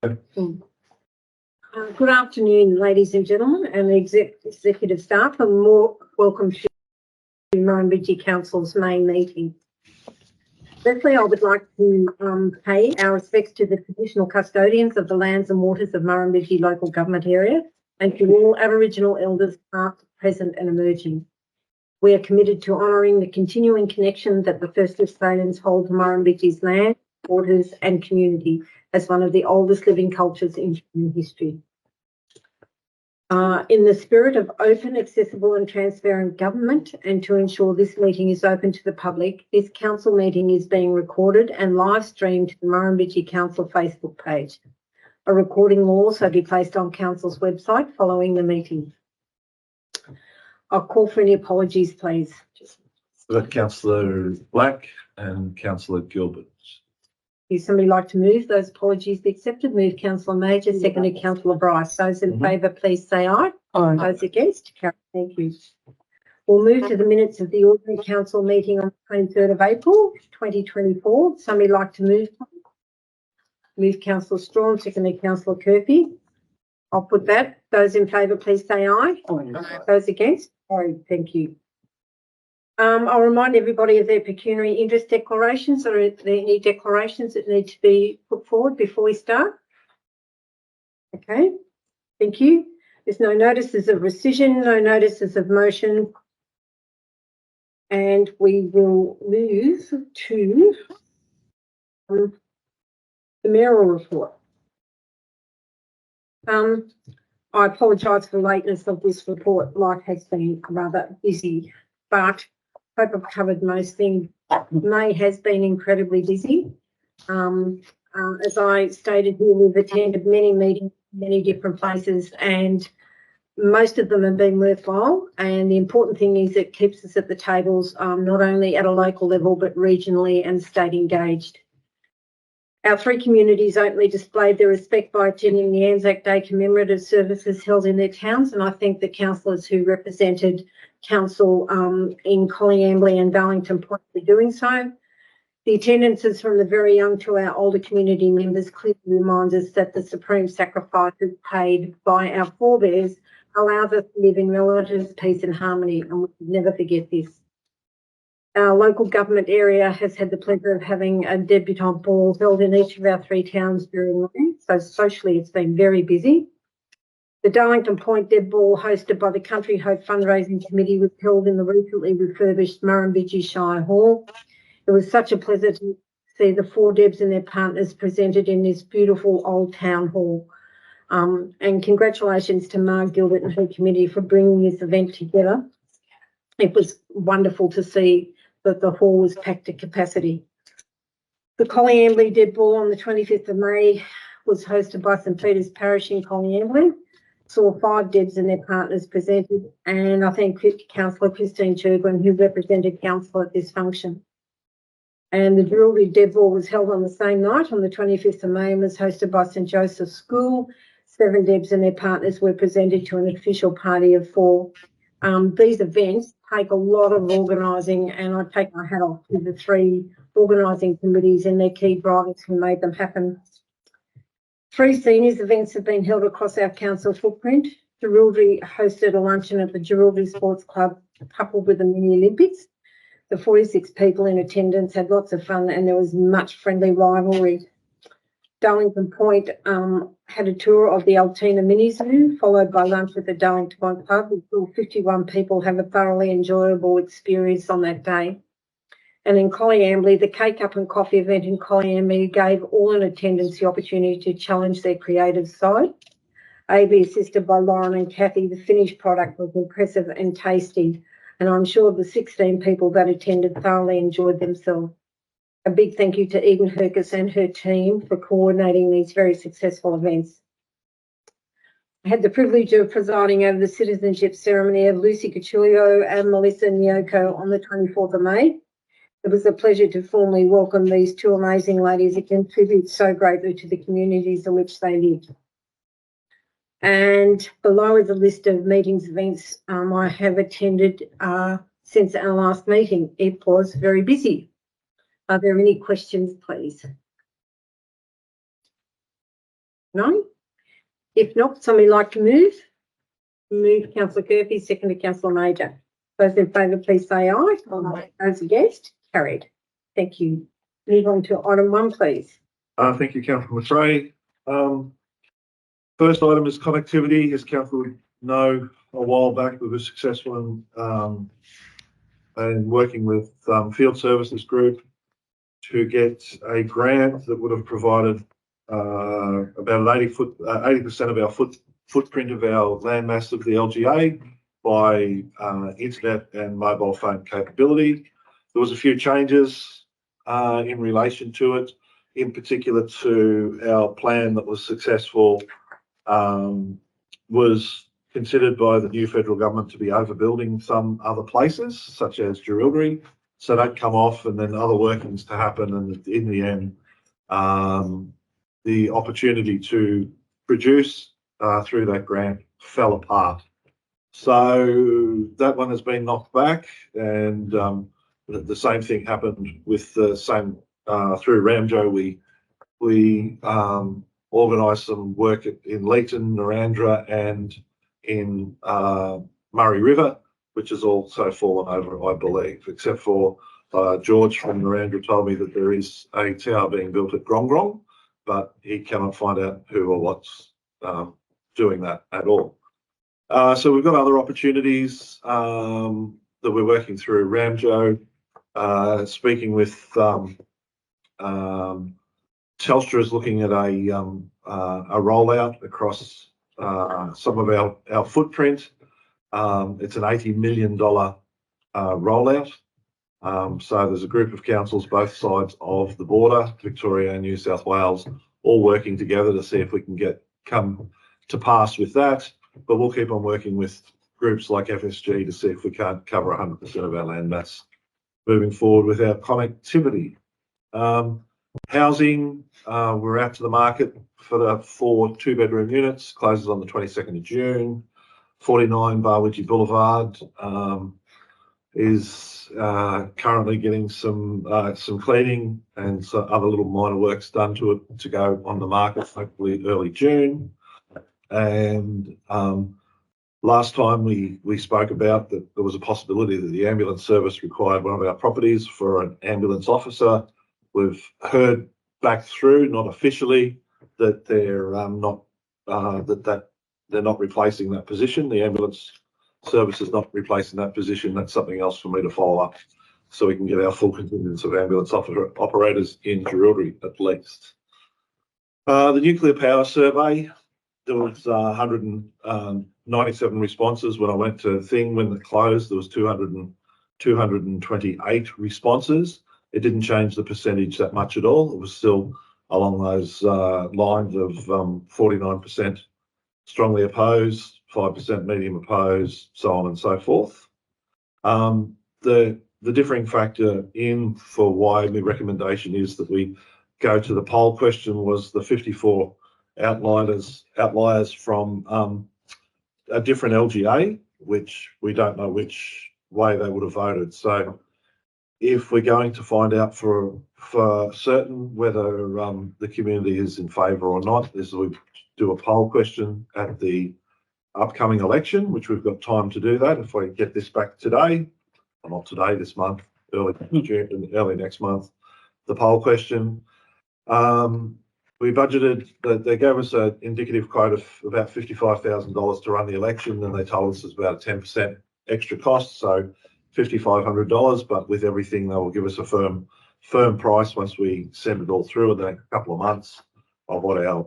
Good afternoon, ladies and gentlemen, and executive staff, and more welcome to Murrumbidgee Council's main meeting. Firstly, I would like to pay our respects to the traditional custodians of the lands and waters of Murrumbidgee local government area and to all Aboriginal elders past, present and emerging. We are committed to honouring the continuing connection that the First Australians hold to Murrumbidgee's land, waters and community as one of the oldest living cultures in human history. In the spirit of open, accessible and transparent government, and to ensure this meeting is open to the public, this council meeting is being recorded and live streamed to the Murrumbidgee Council Facebook page. A recording will also be placed on Council's website following the meeting. I'll call for any apologies, please. Councillor Black and Councillor Gilbert. Would somebody like to move those apologies be accepted? Move Councillor Major, seconded Councillor Bryce. Those in favour, please say aye. Aye. Those against? Thank you. We'll move to the minutes of the ordinary council meeting on the 23rd of April, 2024. Would somebody like to move? Move Councillor Strawn, seconded Councillor Kirby. I'll put that. Those in favour, please say aye. Aye. Those against? Aye. Thank you. I'll remind everybody of their pecuniary interest declarations. Are there any declarations that need to be put forward before we start? Okay, thank you. There's no notices of rescission, no notices of motion. And we will move to the mayoral report. I apologise for the lateness of this report. Life has been rather busy, but I hope I've covered most things. May has been incredibly busy. As I stated here, we've attended many meetings, many different places, and most of them have been worthwhile. And the important thing is it keeps us at the tables, not only at a local level, but regionally and state engaged. Our three communities openly displayed their respect by attending the Anzac Day commemorative services held in their towns, and I thank the councillors who represented council in Collyambly and Darlington Point for doing so. The attendances from the very young to our older community members clearly reminds us that the supreme sacrifices paid by our forebears allows us to live in relative peace and harmony, and we should never forget this. Our local government area has had the pleasure of having a debutante ball held in each of our three towns during May, so socially it's been very busy. The Darlington Point Deb Ball, hosted by the Country Hope Fundraising Committee, was held in the recently refurbished Murrumbidgee Shire Hall. It was such a pleasure to see the four Debs and their partners presented in this beautiful old town hall. And congratulations to Mark Gilbert and her committee for bringing this event together. It was wonderful to see that the hall was packed to capacity. The Collyambly Deb Ball on the 25th of May was hosted by St Peter's Parish in Collyambly. Saw five Debs and their partners presented, and I thank Councillor Christine Churgwin, who represented council at this function. And the Jewellery Deb Ball was held on the same night on the 25th of May and was hosted by St Joseph's School. Seven Debs and their partners were presented to an official party of four. These events take a lot of organising, and I take my hat off to the three organising committees and their key drivers who made them happen. Three seniors events have been held across our council footprint. Jewellery hosted a luncheon at the Jewellery Sports Club coupled with the Mini Olympics. The 46 people in attendance had lots of fun and there was much friendly rivalry. Darlington Point had a tour of the Altina Mini Zoo, followed by lunch at the Darlington Point Pub. We saw 51 people have a thoroughly enjoyable experience on that day. And in Collyambly, the Cake Up and Coffee event in Collyambly gave all in attendance the opportunity to challenge their creative side. Ably assisted by Lauren and Kathy, the finished product was impressive and tasty, and I'm sure the 16 people that attended thoroughly enjoyed themselves. A big thank you to Eden Hercus and her team for coordinating these very successful events. I had the privilege of presiding over the citizenship ceremony of Lucy Cachulio and Melissa Nyoko on the 24th of May. It was a pleasure to formally welcome these two amazing ladies who contribute so greatly to the communities in which they live. And below is a list of meetings, events I have attended since our last meeting. It was very busy. Are there any questions, please? No? If not, somebody like to move? Move councillor Kirby, seconded councillor Major. Those in favour, please say aye. Aye. Those against, carried. Thank you. Move on to item 1, please. Thank you, Councillor Mattray. First item is connectivity. As council would know, a while back we were successful in working with Field Services Group to get a grant that would have provided about 80% of our footprint of our landmass of the LGA by internet and mobile phone capability. There was a few changes in relation to it, in particular to our plan that was successful, was considered by the new federal government to be overbuilding some other places, such as Jerilderie. So that come off, and then other workings to happen, and in the end, the opportunity to produce through that grant fell apart. So that one has been knocked back, and the same thing happened with the same through Ramjo. We organised some work in Leeton, Narrandera, and in Murray River, which has also fallen over, I believe, except for George from Narrandera told me that there is a tower being built at Grong, but he cannot find out who or what's doing that at all. So we've got other opportunities that we're working through. Ramjo, speaking with Telstra is looking at a rollout across some of our footprint. It's an $80 million rollout. So there's a group of councils both sides of the border, Victoria and New South Wales, all working together to see if we can come to pass with that. But we'll keep on working with groups like FSG to see if we can't cover 100% of our land mass moving forward with our connectivity. Housing, we're out to the market for the 4 2-bedroom units, closes on the 22nd of June. 49 Murrumbidgee Boulevard is currently getting some cleaning and some other little minor works done to it to go on the market, hopefully early June. And last time we spoke about that there was a possibility that the ambulance service required one of our properties for an ambulance officer. We've heard back through, not officially, that they're not they're not replacing that position. The ambulance service is not replacing that position. That's something else for me to follow up, so we can get our full contingents of ambulance operators in Jerilderie at least. The nuclear power survey, there was 197 responses when I went to Thing. When it closed, there was 228 responses. It didn't change the percentage that much at all. It was still along those lines of 49% strongly opposed, 5% medium opposed, so on and so forth. The differing factor in for why the recommendation is that we go to the poll question was the 54 outliers from a different LGA, which we don't know which way they would have voted. So if we're going to find out for certain whether the community is in favour or not, is we do a poll question at the upcoming election, which we've got time to do that if we get this back today, or not today, this month, early June, early next month, the poll question. We budgeted, they gave us an indicative quote of about $55,000 to run the election, and they told us it's about a 10% extra cost, so $5,500, but with everything they will give us a firm price once we send it all through in the next couple of months of what our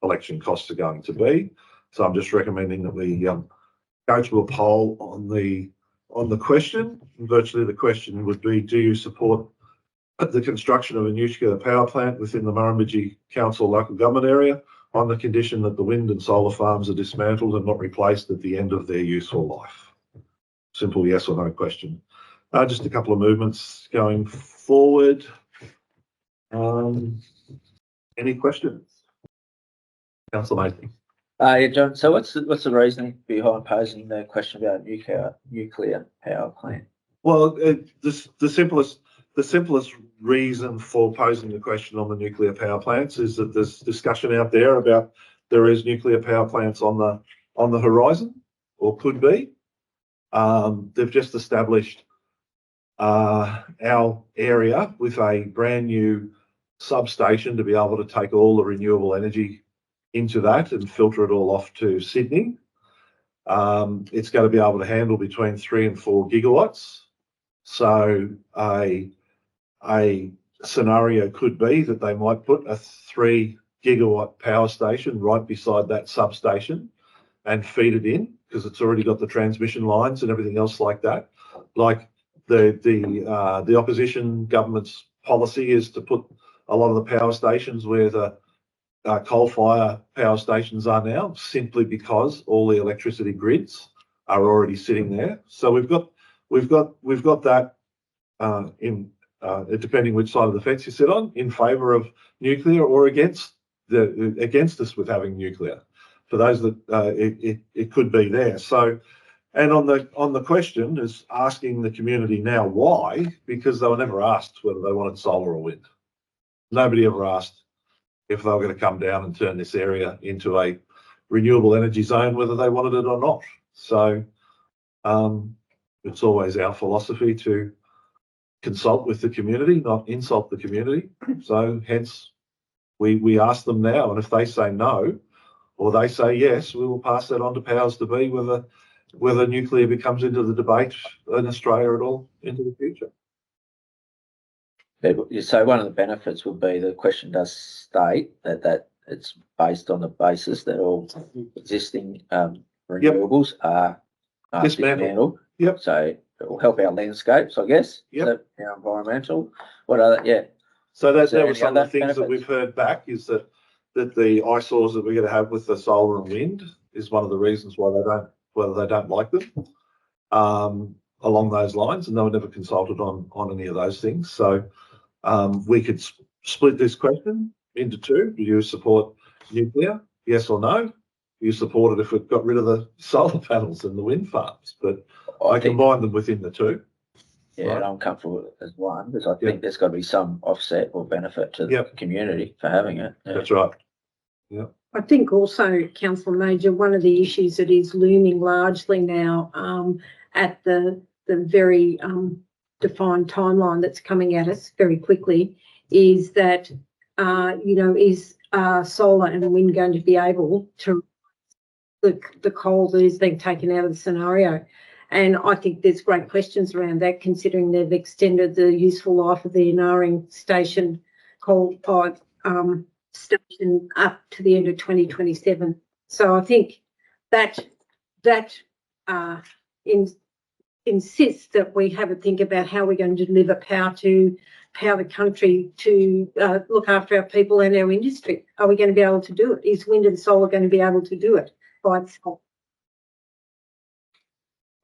election costs are going to be. So I'm just recommending that we go to a poll on the question. Virtually the question would be, do you support the construction of a nuclear power plant within the Murrumbidgee Council local government area on the condition that the wind and solar farms are dismantled and not replaced at the end of their useful life? Simple yes or no question. Just a couple of movements going forward. Any questions? Councillor Mason. Yeah, John. So what's the reasoning behind posing the question about nuclear power plant? Well, the the simplest reason for posing the question on the nuclear power plants is that there's discussion out there about there is nuclear power plants on the horizon, or could be. They've just established our area with a brand new substation to be able to take all the renewable energy into that and filter it all off to Sydney. It's going to be able to handle between 3 and 4 gigawatts. So a scenario could be that they might put a 3 gigawatt power station right beside that substation and feed it in, because it's already got the transmission lines and everything else like that. Like the opposition government's policy is to put a lot of the power stations where the coal-fire power stations are now, simply because all the electricity grids are already sitting there. So we've got that in depending which side of the fence you sit on, in favour of nuclear or against us with having nuclear. For those that it could be there. So, and on the question is asking the community now why, because they were never asked whether they wanted solar or wind. Nobody ever asked if they were going to come down and turn this area into a renewable energy zone, whether they wanted it or not. So it's always our philosophy to consult with the community, not insult the community. So hence we ask them now, and if they say no, or they say yes, we will pass that on to powers to be, whether nuclear becomes into the debate in Australia at all into the future. So one of the benefits would be the question does state that it's based on the basis that all existing renewables are dismantled. Yep. So it will help our landscapes, I guess. Yep. So our environmental. What other? Yeah. So that there was some of the things benefits that we've heard back, is that the eyesores that we're going to have with the solar and wind is one of the reasons why they don't like them. Along those lines, and they were never consulted on any of those things. So we could split this question into two. Do you support nuclear? Yes or no? Do you support it if it got rid of the solar panels and the wind farms? But I combine them within the two. Yeah, right? and I'm comfortable with it as one, because I think there's got to be some offset or benefit to the community for having it. Yeah. That's right. Yeah. I think also, Councillor Major, one of the issues that is looming largely now at the very defined timeline that's coming at us very quickly is that, is solar and wind going to be able to the coal that is being taken out of the scenario? And I think there's great questions around that, considering they've extended the useful life of the Inaring station coal-fired station up to the end of 2027. So I think that insists that we have a think about how we're going to deliver power to the country, to look after our people and our industry. Are we going to be able to do it? Is wind and solar going to be able to do it by itself?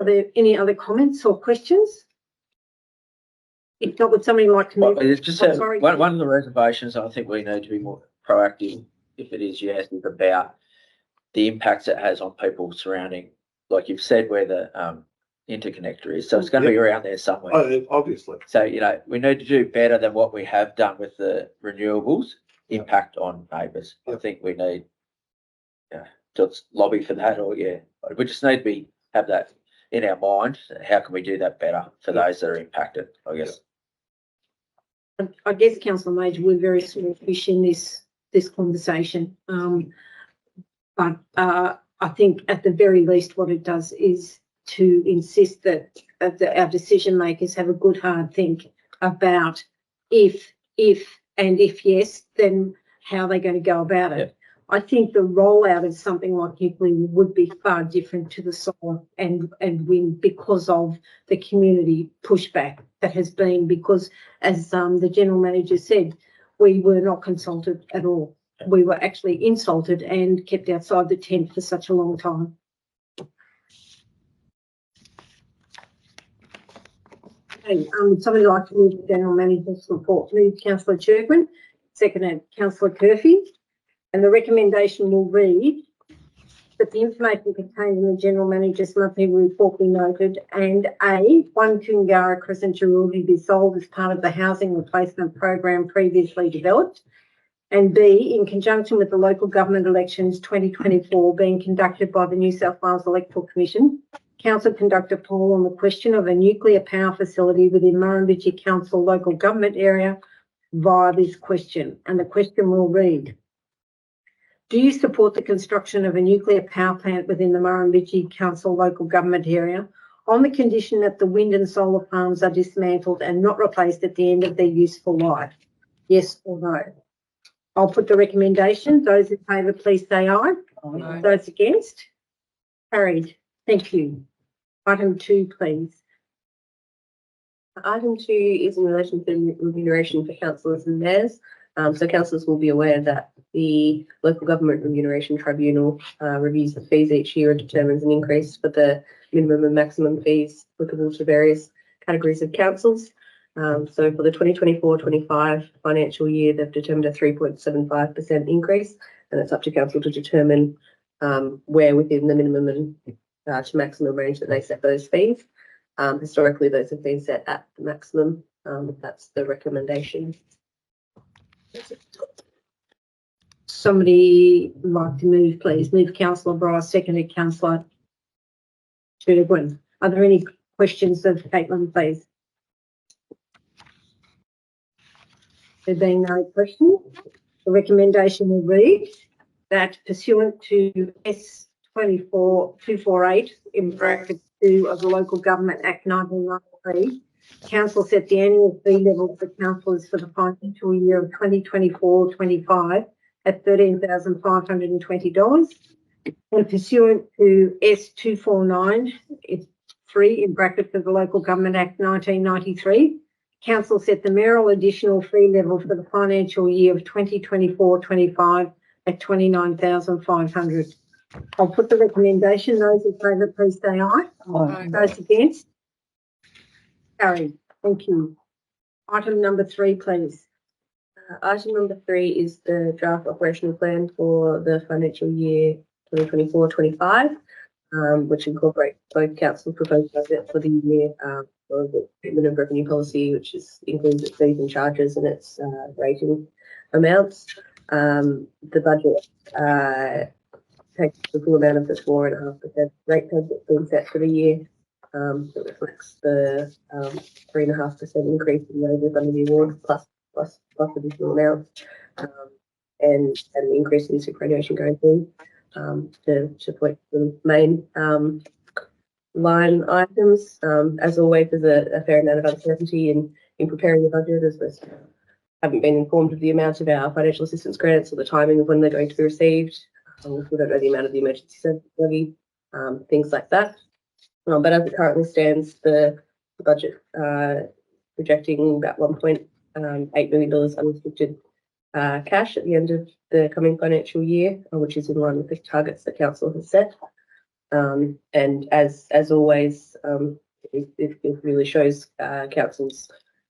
Are there any other comments or questions? If not, would somebody like to move? Well, it's just one of the reservations I think we need to be more proactive, if it is yes, is about the impacts it has on people surrounding, like you've said, where the interconnector is. So it's going to be around there somewhere. Oh, obviously. So, we need to do better than what we have done with the renewables impact on neighbours. I think we need to lobby for that, or we just need to have that in our mind. How can we do that better for those that are impacted, I guess. I guess, Councillor Major, we're very small fish in this conversation. But I think at the very least what it does is to insist that our decision makers have a good hard think about if yes, then how they're going to go about it. I think the rollout of something like nuclear would be far different to the solar and wind because of the community pushback that has been, because as the General Manager said, we were not consulted at all. We were actually insulted and kept outside the tent for such a long time. Okay, would somebody like to move the General Manager's report? Move Councillor Chirgwin, seconded Councillor Curfew. And the recommendation will read that the information contained in the General Manager's monthly report be noted, and A, 1 Kungara Crescent Jerilderie be sold as part of the housing replacement program previously developed, and B, in conjunction with the local government elections 2024 being conducted by the New South Wales Electoral Commission, Council conduct a poll on the question of a nuclear power facility within Murrumbidgee Council local government area via this question. And the question will read, do you support the construction of a nuclear power plant within the Murrumbidgee Council local government area on the condition that the wind and solar farms are dismantled and not replaced at the end of their useful life? Yes or no? I'll put the recommendation. Those in favour, please say aye. Aye. Those against? Carried. Thank you. Item 2, please. Item 2 is in relation to remuneration for councillors and mayors. So councillors will be aware that the Local Government Remuneration Tribunal reviews the fees each year and determines an increase for the minimum and maximum fees applicable to various categories of councils. So for the 2024-25 financial year, they've determined a 3.75% increase, and it's up to council to determine where within the minimum and to maximum range that they set those fees. Historically, those have been set at the maximum. That's the recommendation. Somebody like to move, please. Move Councillor Bryce, seconded Councillor Goodwin. Are there any questions of Caitlin, please? There being no questions, the recommendation will read that pursuant to S24-248 in bracket 2 of the Local Government Act 1993, Council set the annual fee level for councillors for the financial year of 2024-25 at $13,520. And pursuant to S249, it's 3 in brackets of the Local Government Act 1993, Council set the mayoral additional fee level for the financial year of 2024-25 at $29,500. I'll put the recommendation. Those in favour, please say aye. Aye. Those against? Carried. Thank you. Item number 3, please. Item number 3 is the draft operational plan for the financial year 2024-25, which incorporates both council proposed budget for the year for the treatment of revenue policy, which includes its fees and charges and its rating amounts. The budget takes the full amount of the 4.5% rate cut that's been set for the year. That reflects the 3.5% increase in wages under the award plus additional amounts, and the increase in superannuation going through to point the main line items. As always, there's a fair amount of uncertainty in preparing the budget, as we haven't been informed of the amount of our financial assistance grants or the timing of when they're going to be received. We don't know the amount of the emergency service levy, things like that. But as it currently stands, the budget projecting about $1.8 million unrestricted cash at the end of the coming financial year, which is in line with the targets that council has set. And as always, it really shows council's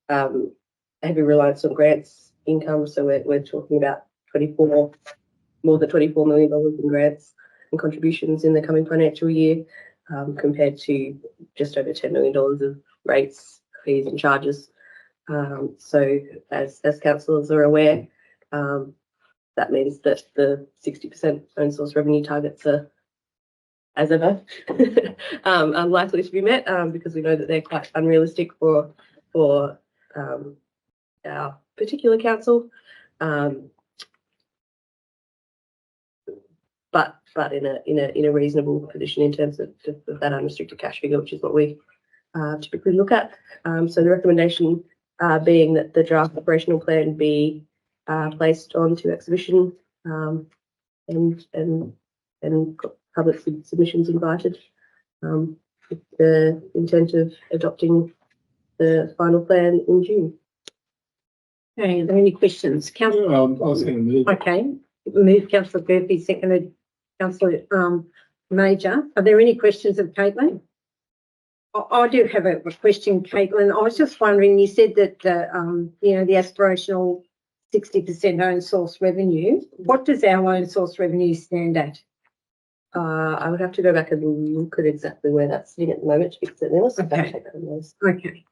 heavy reliance on grants income. So we're talking about more than $24 million in grants and contributions in the coming financial year, compared to just over $10 million of rates, fees and charges. So as councillors are aware, that means that the 60% own source revenue targets are, as ever, unlikely to be met, because we know that they're quite unrealistic for our particular council. But in a reasonable position in terms of that unrestricted cash figure, which is what we typically look at. So the recommendation being that the draft operational plan be placed onto exhibition, and public submissions invited, with the intent of adopting the final plan in June. Okay, are there any questions? Councillor, I was going to move. okay, move Councillor Murphy, seconded Councillor Major. Are there any questions of Caitlin? I do have a question, Caitlin. I was just wondering, you said that the aspirational 60% own source revenue. What does our own source revenue stand at? I would have to go back and look at exactly where that's sitting at the moment to be completely honest. I'd have to Okay. take that on notice. Okay.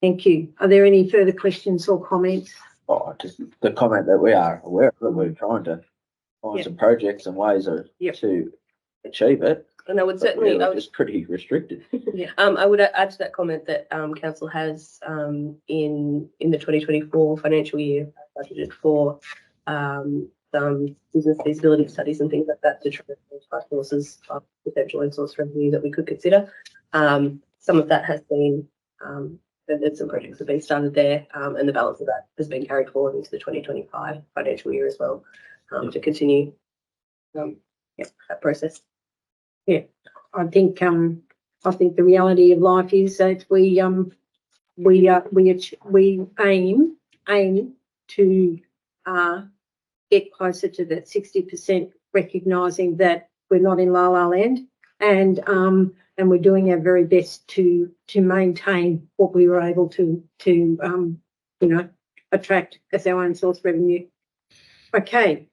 Thank you. Are there any further questions or comments? Oh, just the comment that we are aware of, that we're trying to find Yeah. some projects and ways Yep. to achieve it. And I would But certainly, really I would just pretty restricted. I would add to that comment that council has in the 2024 financial year budgeted for some business feasibility studies and things like that to try to identify sources of potential in-source revenue that we could consider. Some of that has been that some projects have been started there, and the balance of that has been carried forward into the 2025 financial year as well to continue that process. I think the reality of life is that we aim to get closer to that 60%, recognising that we're not in la la land, and we're doing our very best to maintain what we were able to attract as our own source revenue. Okay,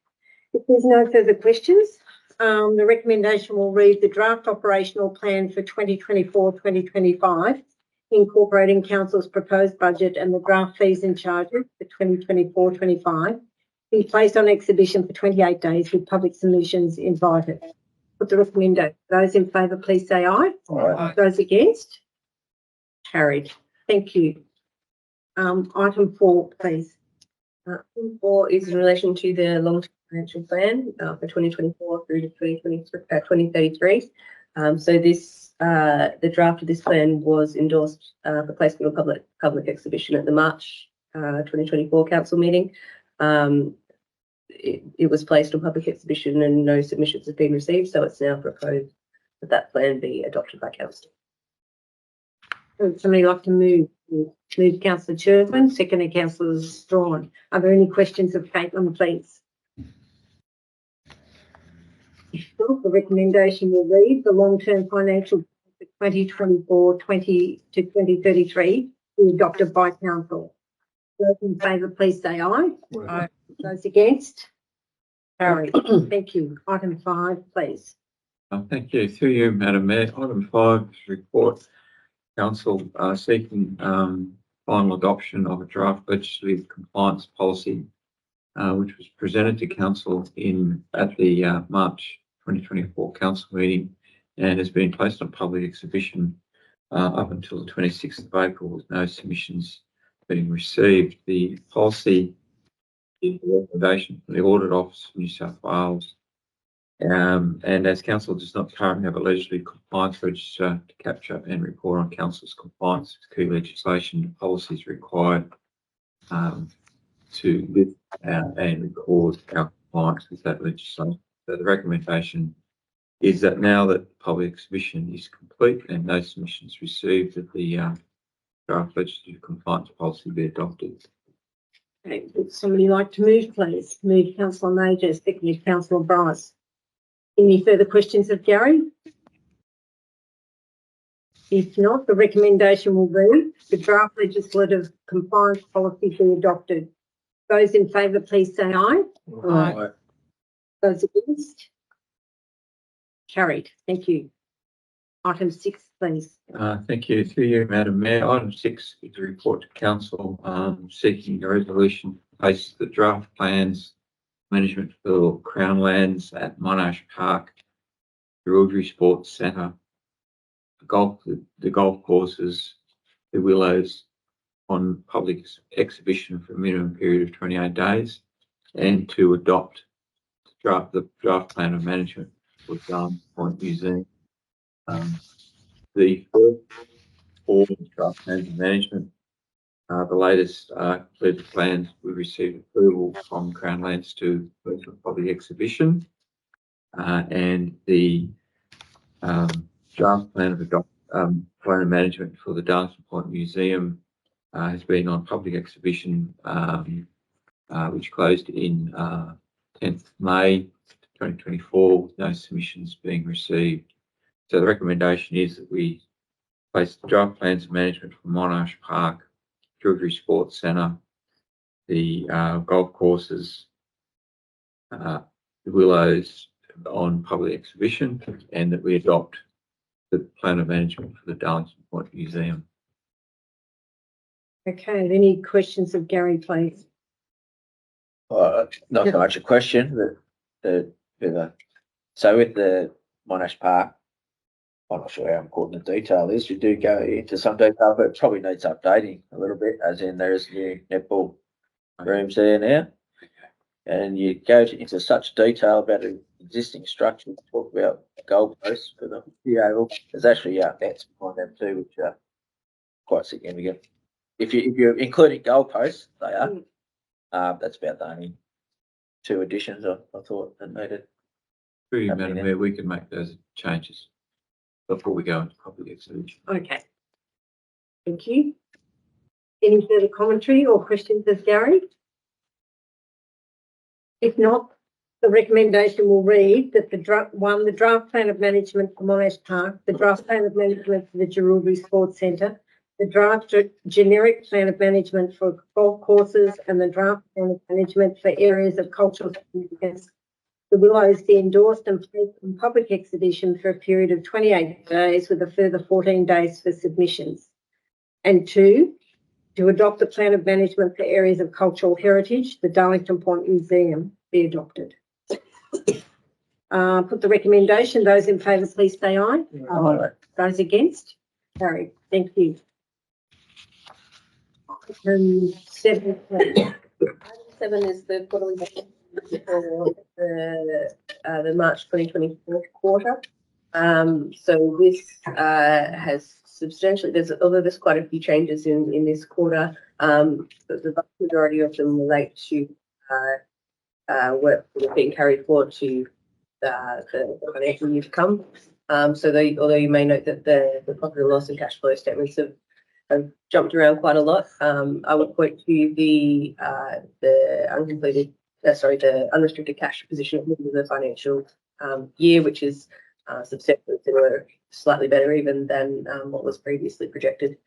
if there's no further questions, the recommendation will read the draft operational plan for 2024-2025, incorporating council's proposed budget and the draft fees and charges for 2024-25, be placed on exhibition for 28 days with public submissions invited. Put the recommendation. Those in favour, please say aye. Aye. Those against? Carried. Thank you. Item 4, please. Item 4 is in relation to the long-term financial plan for 2024 through to 2033. So this the draft of this plan was endorsed for placement on public exhibition at the March 2024 council meeting. It was placed on public exhibition and no submissions have been received, so it's now proposed that that plan be adopted by council. Would somebody like to move? Move Councillor Churchman, second Councillor Strawn. Are there any questions of Caitlin, please? If not, the recommendation will read the long-term financial plan for 2024-20 to 2033 be adopted by council. Those in favour, please say aye. Aye. Those against? Carried. Thank you. Item 5, please. Thank you. Through you, Madam Mayor. Item 5 is report council seeking final adoption of a draft legislative compliance policy, which was presented to council at the March 2024 council meeting and has been placed on public exhibition up until the 26th of April with no submissions being received. The policy is a recommendation from the Audit Office of New South Wales. And as council does not currently have a legislative compliance register to capture and report on council's compliance with key legislation, policies required to lift and record our compliance with that legislation. So the recommendation is that now that the public exhibition is complete and no submissions received, that the draft legislative compliance policy be adopted. Okay. Would somebody like to move, please? Move Councillor Major, second Councillor Bryce. Any further questions of Gary? If not, the recommendation will be the draft legislative compliance policy be adopted. Those in favour, please say aye. Aye. Those against? Carried. Thank you. Item 6, please. Thank you. Through you, Madam Mayor. Item 6 is a report to council seeking a resolution to place the draft plans management for Crown Lands at Monash Park, the Rotary Sports Centre, the golf courses, the Willows on public exhibition for a minimum period of 28 days, and to adopt the draft plan of management for Darling Point Museum. The first 4 draft plans of management, the latest completed plans, we received approval from Crown Lands to place on public exhibition, and the draft plan of management for the Darlington Point Museum has been on public exhibition, which closed in 10th May 2024 with no submissions being received. So the recommendation is that we place the draft plans of management for Monash Park, Rotary Sports Centre, the golf courses, the Willows, on public exhibition and that we adopt the plan of management for the Darlington Point Museum. Okay, any questions of Gary, please? Not so much a question, but so with the Monash Park, I'm not sure how important the detail is. You do go into some detail, but it probably needs updating a little bit, as in there's new netball rooms there now. And you go into such detail about an existing structure, talk about goalposts for the PA. There's actually nets behind them too, which are quite significant. If you're including goalposts, they are. That's about the only two additions I thought that needed. Through you, I mean, Madam Mayor, we can make those changes before we go into public exhibition. Okay. Thank you. Any further commentary or questions of Gary? If not, the recommendation will read that the draft plan of management for Monash Park, the draft plan of management for the Murrumbidgee Sports Centre, the draft generic plan of management for golf courses, and the draft plan of management for areas of cultural significance. The Willows be endorsed and placed in public exhibition for a period of 28 days with a further 14 days for submissions. And 2, to adopt the plan of management for areas of cultural heritage, the Darlington Point Museum be adopted. Put the recommendation. Those in favour, please say aye. Aye. Those against? Carried. Thank you. Item 7, please. Item 7 is the quarterly budget for the March 2024 quarter. So this has substantially, although there's quite a few changes in this quarter, but the vast majority of them relate to work that has been carried forward to the financial year to come. So although you may note that the profit and loss and cash flow statements have jumped around quite a lot, I would point to the unrestricted cash position at the end of the financial year, which is substantially similar, slightly better even than what was previously projected.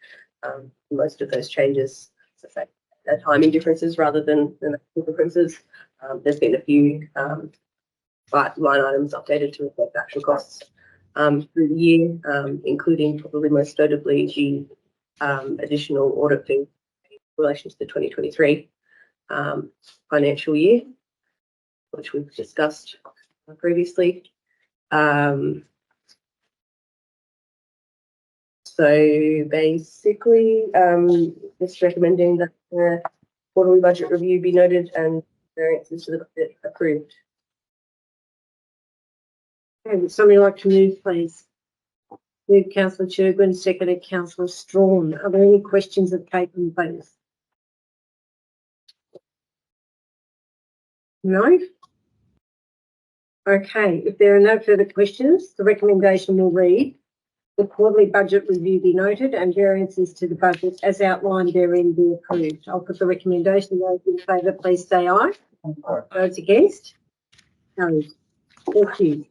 Most of those changes, as I say, are timing differences rather than differences. There's been a few line items updated to reflect actual costs through the year, including probably most notably the additional audit fee in relation to the 2023 financial year, which we've discussed previously. So basically, just recommending that the quarterly budget review be noted and variances to the budget approved. Okay, would somebody like to move, please? Move Councillor Churgwin, seconded Councillor Strawn. Are there any questions of Caitlin, please? No? Okay, if there are no further questions, the recommendation will read, the quarterly budget review be noted and variances to the budget as outlined therein be approved. I'll put the recommendation. Those in favour, please say aye. Those against? No. Thank you.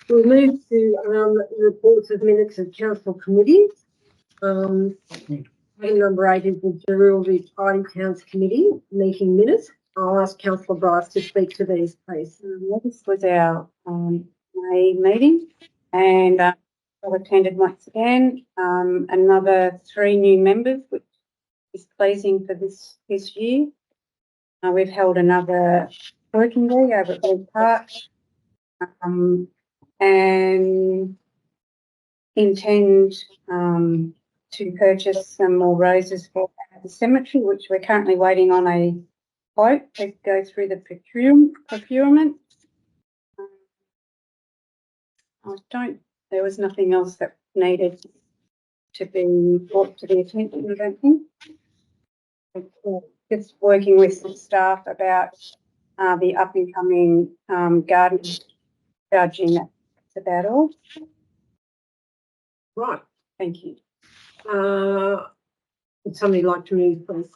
We'll move to reports of minutes of council committees. Item number 8 is the Murrumbidgee Tidy Towns Committee meeting minutes. I'll ask Councillor Bryce to speak to these, please. This was our May meeting, and I've attended once again. Another 3 new members, which is pleasing for this year. We've held another working day over at Blue Park, and intend to purchase some more roses for the cemetery, which we're currently waiting on a quote to go through the procurement. There was nothing else that needed to be brought to the attention, I don't think. Just working with some staff about the up and coming garden judging. That's about all. Right. Thank you. Would somebody like to move, please?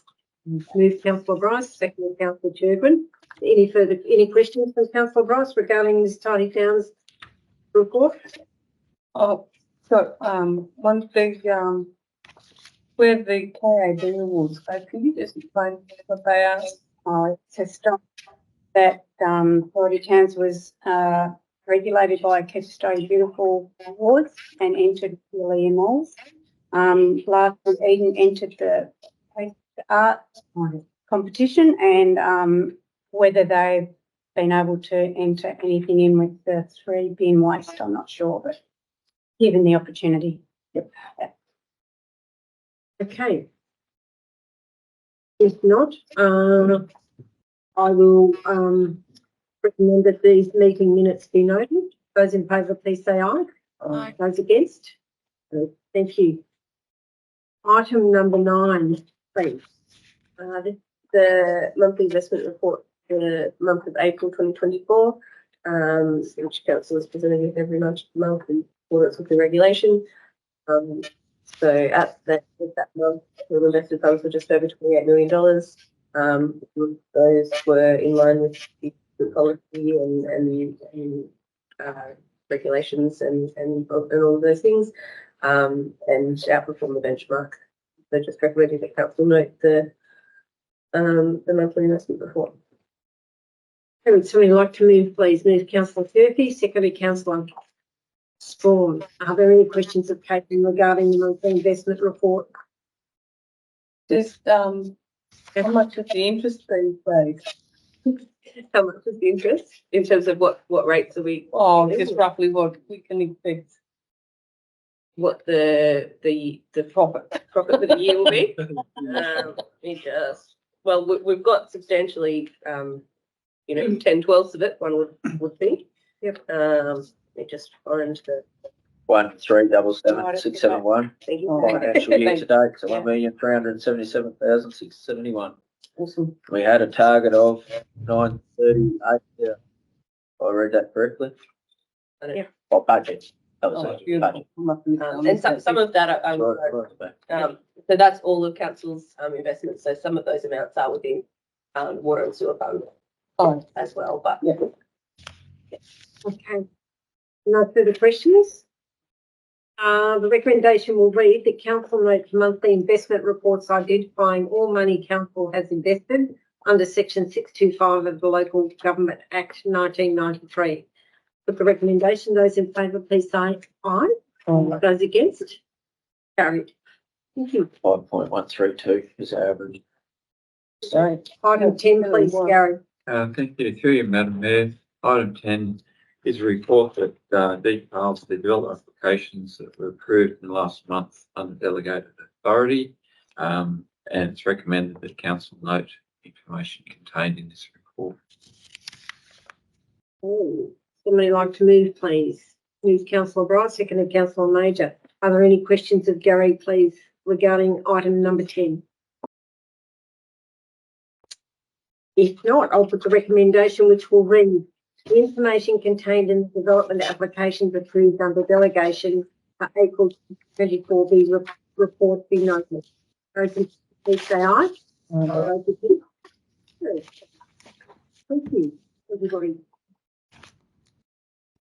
Move Councillor Bryce, second Councillor Churgwin. Any questions from Councillor Bryce regarding this Tidy Towns report? Oh, so one thing, where the KAB rules go, can you just explain what they are? Oh, it says stop that, Florida Towns was, regulated by Keep Australia Beautiful Awards and entered the EMLs. Last week Eden entered the art competition, and, whether they've been able to enter anything in with the 3 bin waste, I'm not sure, but given the opportunity. Okay. If not, I will, recommend that these meeting minutes be noted. Those in favour, please say aye. Aye. Those against? Good. Thank you. Item number 9, please. The monthly investment report for the month of April 2024, which council is presenting with every month in accordance with the regulation. So at that month, the invested funds were just over $28 million. Those were in line with the policy and regulations and all of those things, and outperform the benchmark. So just recommending that council note the monthly investment report. Would somebody like to move, please? Move Councillor Turkey, secondly Councillor Spawn. Are there any questions of Caitlin regarding the monthly investment report? Just how much is the interest being paid? How much is the interest in terms of what rates are we? Oh, just roughly what we can expect. What the profit for the year will be? We've got substantially 10/12 of it, one would think. Yep. Let me just find the 1,377,671 thank you. financial year to date, so Yeah. 1,377,671. Awesome. We had a target of 938. Yeah, I read that correctly. Yeah. Or budget. That was Oh, it. beautiful. Budget. And some of that I will. Right. So that's all of council's investments. So some of those amounts are within water and sewer fund as well. But Yeah. Okay. No further questions? The recommendation will read that council notes monthly investment reports identifying all money council has invested under section 625 of the Local Government Act 1993. With the recommendation, those in favour, please say aye. Those against? Carried. Thank you. 5.132 is our average. Sorry. Item 10, please, Gary. Thank you. Through you, Madam Mayor. Item 10 is a report that details the development applications that were approved in the last month under delegated authority. And it's recommended that council note information contained in this report. Oh, somebody like to move, please? Move Councillor Bright, seconded Councillor Major. Are there any questions of Gary, please, regarding item number 10? If not, I'll put the recommendation, which will read: the information contained in the development applications approved under delegation for April 24 report be noted. Those in please say aye. Those against? Thank you, everybody.